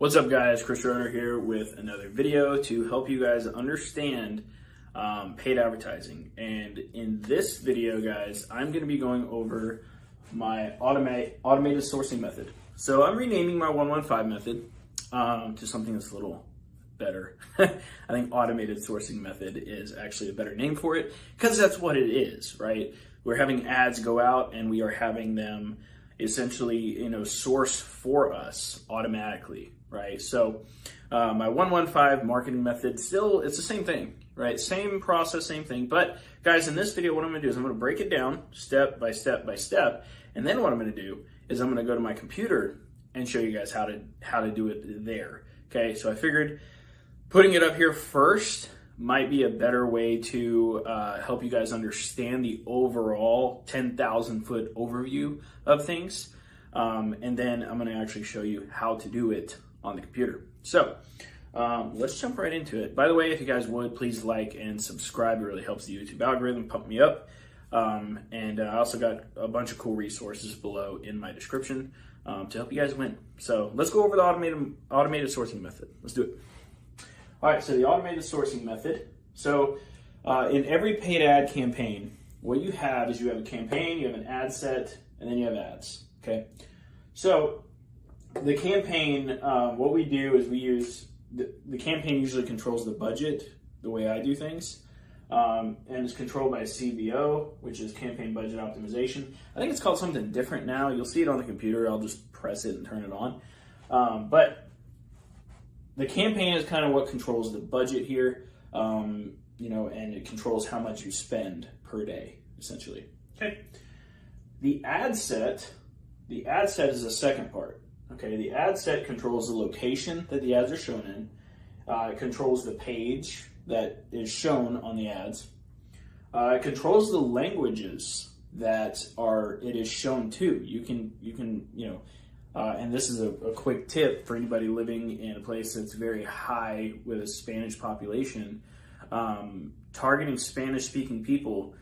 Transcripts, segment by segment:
What's up guys, Chris Schroeder here with another video to help you guys understand paid advertising. And in this video guys, I'm going to be going over my automated sourcing method. So I'm renaming my 115 method to something that's a little better. I think automated sourcing method is actually a better name for it because that's what it is, right? We're having ads go out and we are having them essentially, source for us automatically, right? So my 115 marketing method, still, it's the same thing, right? Same process, same thing. But guys, in this video, what I'm gonna do is I'm gonna break it down step by step by step. And then what I'm gonna do is I'm gonna go to my computer and show you guys how to do it there. Okay, so I figured putting it up here first might be a better way to help you guys understand the overall 10,000 foot overview of things. And then I'm gonna actually show you how to do it on the computer. So let's jump right into it. By the way, if you guys would, please like and subscribe. It really helps the YouTube algorithm pump me up. And I also got a bunch of cool resources below in my description to help you guys win. So let's go over the automated sourcing method. Let's do it. All right, so the automated sourcing method. So in every paid ad campaign, what you have is you have a campaign, you have an ad set, and then you have ads, okay? So the campaign, what we do is we use, the campaign usually controls the budget, the way I do things, and it's controlled by CBO, which is Campaign Budget Optimization. I think it's called something different now. You'll see it on the computer. I'll just press it and turn it on. But the campaign is kind of what controls the budget here, and it controls how much you spend per day, essentially. Okay. The ad set is the second part. Okay, the ad set controls the location that the ads are shown in. It controls the page that is shown on the ads. It controls the languages that it is shown to. You can and this is a quick tip for anybody living in a place that's very high with a Spanish population. Targeting Spanish-speaking people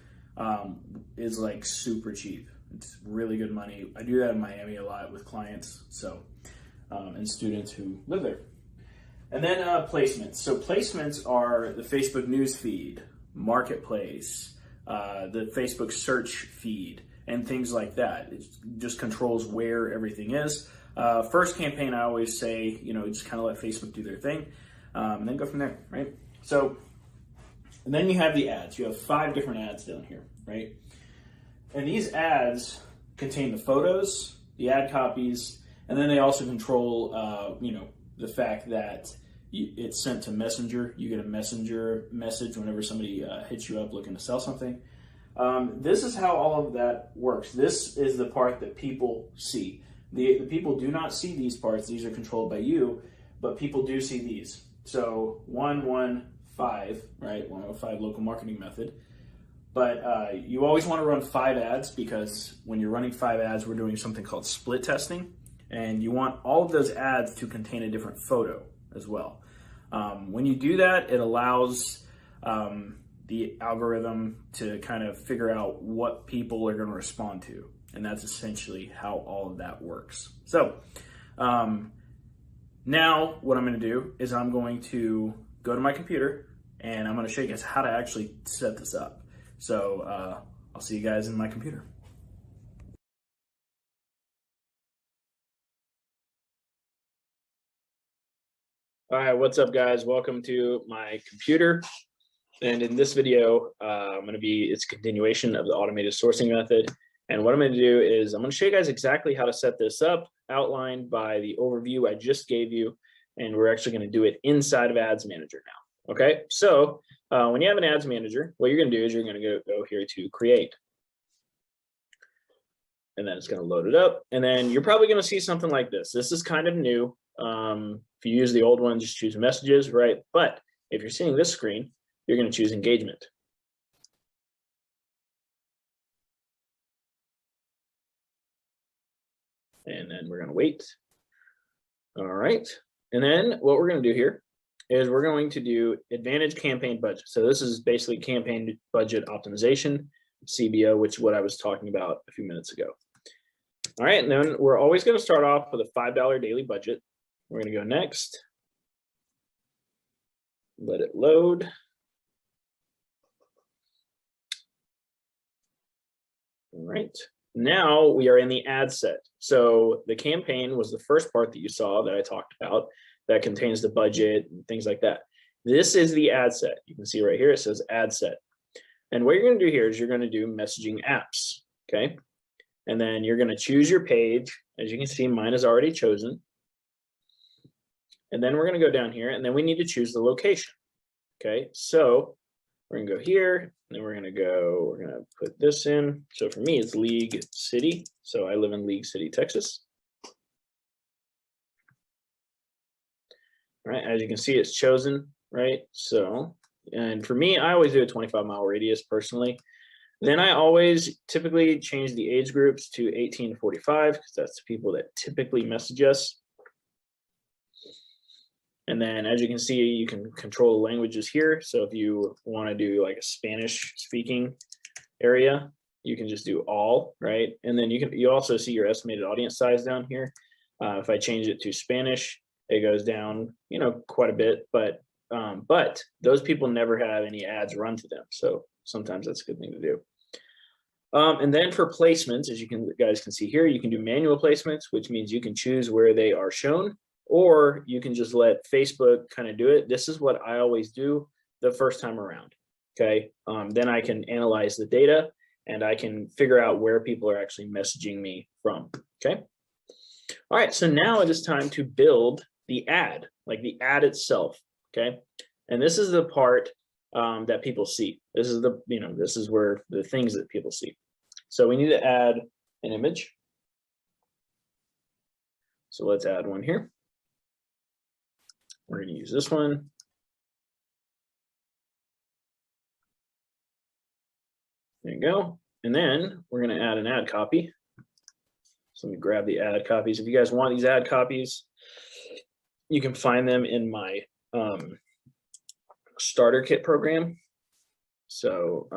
is like super cheap. It's really good money. I do that in Miami a lot with clients, so and students who live there. And then placements. So placements are the Facebook news feed, marketplace, the Facebook search feed, and things like that. It just controls where everything is. First campaign, I always say, just kind of let Facebook do their thing, and then go from there, right? So, and then you have the ads. You have 5 different ads down here, right? And these ads contain the photos, the ad copies, and then they also control, the fact that it's sent to Messenger. You get a Messenger message whenever somebody hits you up looking to sell something. This is how all of that works. This is the part that people see. The people do not see these parts. These are controlled by you, but people do see these. So 115, right? 115 local marketing method. But you always want to run 5 ads because when you're running 5 ads, we're doing something called split testing. And you want all of those ads to contain a different photo as well. When you do that, it allows the algorithm to kind of figure out what people are going to respond to. And that's essentially how all of that works. So now what I'm going to do is I'm going to go to my computer and I'm going to show you guys how to actually set this up. So I'll see you guys in my computer. All right, what's up guys? Welcome to my computer. And in this video, it's a continuation of the automated sourcing method. And what I'm gonna do is I'm gonna show you guys exactly how to set this up, outlined by the overview I just gave you. And we're actually gonna do it inside of Ads Manager now, okay? So when you have an Ads Manager, what you're gonna do is you're gonna go here to Create. And then it's gonna load it up. And then you're probably gonna see something like this. This is kind of new. If you use the old one, just choose messages, right? But if you're seeing this screen, you're going to choose engagement. And then we're going to wait. All right. And then what we're going to do here is we're going to do Advantage Campaign Budget. So this is basically Campaign Budget Optimization, CBO, which is what I was talking about a few minutes ago. All right, and then we're always going to start off with a $5 daily budget. We're going to go next. Let it load. All right. Now we are in the ad set. So the campaign was the first part that you saw that I talked about that contains the budget and things like that. This is the ad set. You can see right here, it says ad set. And what you're going to do here is you're going to do messaging apps. Okay. And then you're going to choose your page. As you can see, mine is already chosen. And then we're going to go down here and then we need to choose the location. Okay. So we're going to go here and then we're going to put this in. So for me, it's League City. So I live in League City, Texas. All right. As you can see, it's chosen, right? So, and for me, I always do a 25-mile radius personally. Then I always typically change the age groups to 18 to 45 because that's the people that typically message us. And then as you can see, you can control the languages here. So if you want to do like a Spanish speaking area, you can just do all, right? And then you also see your estimated audience size down here. If I change it to Spanish, it goes down, quite a bit, but those people never have any ads run to them. So sometimes that's a good thing to do. And then for placements, as you guys can see here, you can do manual placements, which means you can choose where they are shown, or you can just let Facebook kind of do it. This is what I always do the first time around. Okay. Then I can analyze the data and I can figure out where people are actually messaging me from. Okay. All right. So now it is time to build the ad, like the ad itself. Okay. And this is the part that people see. This is this is where the things that people see. So we need to add an image. So let's add one here. We're going to use this one. There you go. And then we're going to add an ad copy. So let me grab the ad copies. If you guys want these ad copies, you can find them in my starter kit program. So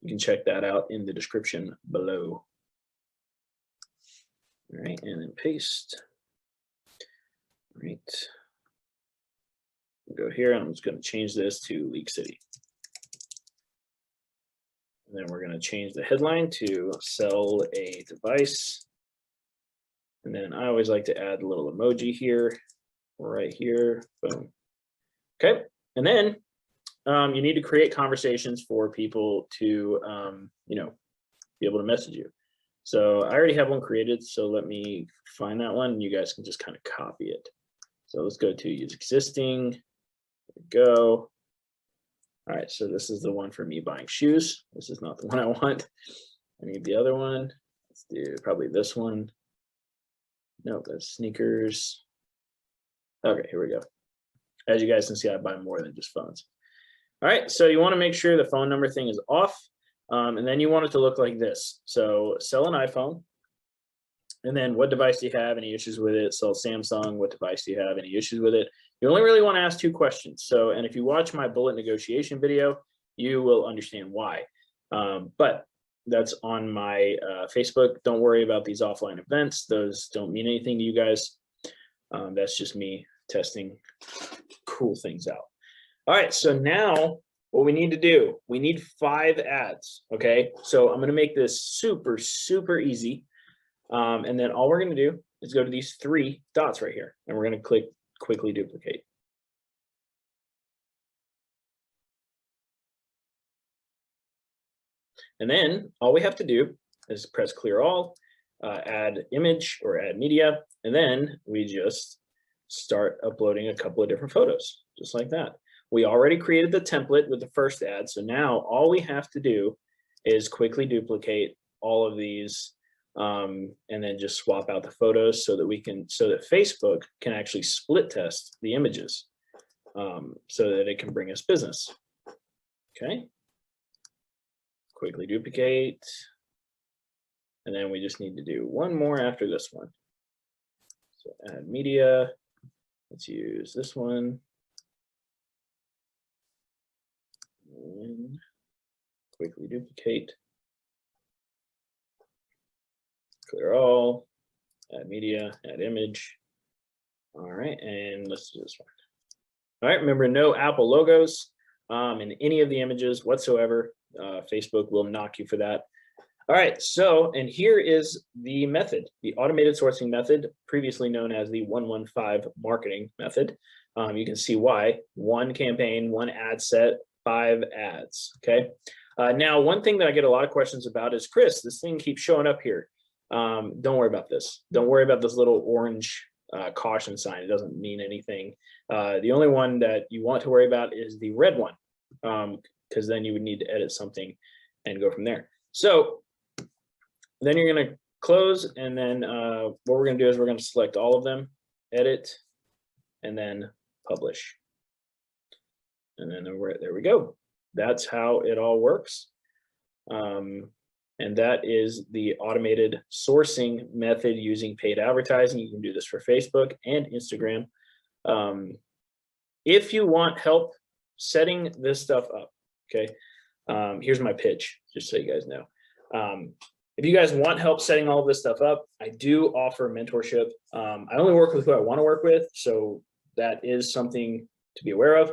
you can check that out in the description below. All right, and then paste. All right. We'll go here, and I'm just going to change this to League City. And then we're going to change the headline to sell a device. And then I always like to add a little emoji here, right here. Boom. Okay. And then you need to create conversations for people to, be able to message you. So I already have one created. So let me find that one and you guys can just kind of copy it. So let's go to use existing. There we go. All right. So this is the one for me buying shoes. This is not the one I want. I need the other one. Let's do probably this one. Nope, that's sneakers. Okay, here we go. As you guys can see, I buy more than just phones. All right, so you want to make sure the phone number thing is off, and then you want it to look like this. So sell an iPhone, and then what device do you have? Any issues with it? Sell Samsung. What device do you have? Any issues with it? You only really want to ask 2 questions. So, and if you watch my bullet negotiation video, you will understand why. But that's on my Facebook. Don't worry about these offline events. Those don't mean anything to you guys. That's just me testing cool things out. All right, so now what we need to do, we need 5 ads, okay? So I'm gonna make this super, super easy. And then all we're gonna do is go to these 3 dots right here, and we're gonna click quickly duplicate. And then all we have to do is press clear all, add image or add media, and then we just start uploading a couple of different photos, just like that. We already created the template with the first ad, so now all we have to do is quickly duplicate all of these and then just swap out the photos so that Facebook can actually split test the images so that it can bring us business. Okay. Quickly duplicate. And then we just need to do one more after this one. So add media. Let's use this one. And quickly duplicate. Clear all. Add media. Add image. All right, and let's do this one. All right, remember, no Apple logos in any of the images whatsoever. Facebook will knock you for that. All right, so, and here is the method, the automated sourcing method, previously known as the 115 marketing method. You can see why. 1 campaign, 1 ad set, 5 ads, okay? Now, one thing that I get a lot of questions about is, Chris, this thing keeps showing up here. Don't worry about this. Don't worry about this little orange caution sign. It doesn't mean anything. The only one that you want to worry about is the red one, because then you would need to edit something and go from there. So then you're going to close, and then what we're going to do is we're going to select all of them, edit, and then publish. And then there we go. That's how it all works. And that is the automated sourcing method using paid advertising. You can do this for Facebook and Instagram. If you want help setting this stuff up, okay, here's my pitch, just so you guys know. If you guys want help setting all of this stuff up, I do offer mentorship. I only work with who I want to work with, so that is something to be aware of.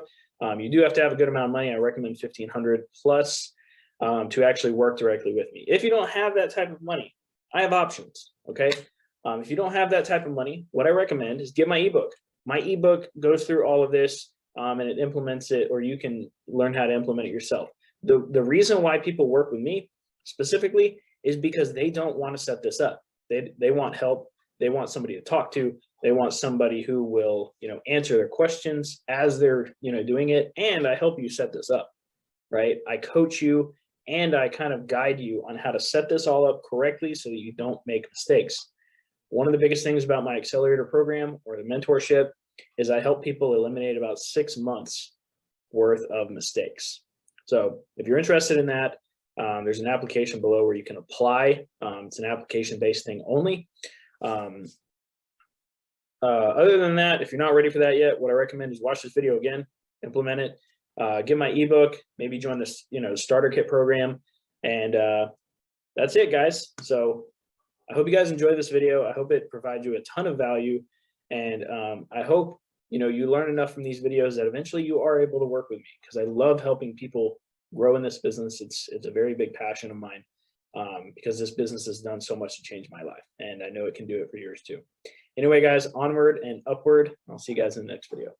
You do have to have a good amount of money. I recommend $1,500 plus to actually work directly with me. If you don't have that type of money, I have options, okay? If you don't have that type of money, what I recommend is get my ebook. My ebook goes through all of this and it implements it, or you can learn how to implement it yourself. The reason why people work with me specifically is because they don't want to set this up. They want help. They want somebody to talk to. They want somebody who will, answer their questions as they're, doing it. And I help you set this up, right? I coach you and I kind of guide you on how to set this all up correctly so that you don't make mistakes. One of the biggest things about my accelerator program or the mentorship is I help people eliminate about 6 months worth of mistakes. So if you're interested in that, there's an application below where you can apply. It's an application-based thing only. Other than that, if you're not ready for that yet, what I recommend is watch this video again, implement it, get my ebook, maybe join this, starter kit program, and that's it, guys. So I hope you guys enjoyed this video. I hope it provides you a ton of value, and I hope you learn enough from these videos that eventually you are able to work with me, because I love helping people grow in this business. It's a very big passion of mine, because this business has done so much to change my life, and I know it can do it for yours too. Anyway, guys, onward and upward. I'll see you guys in the next video.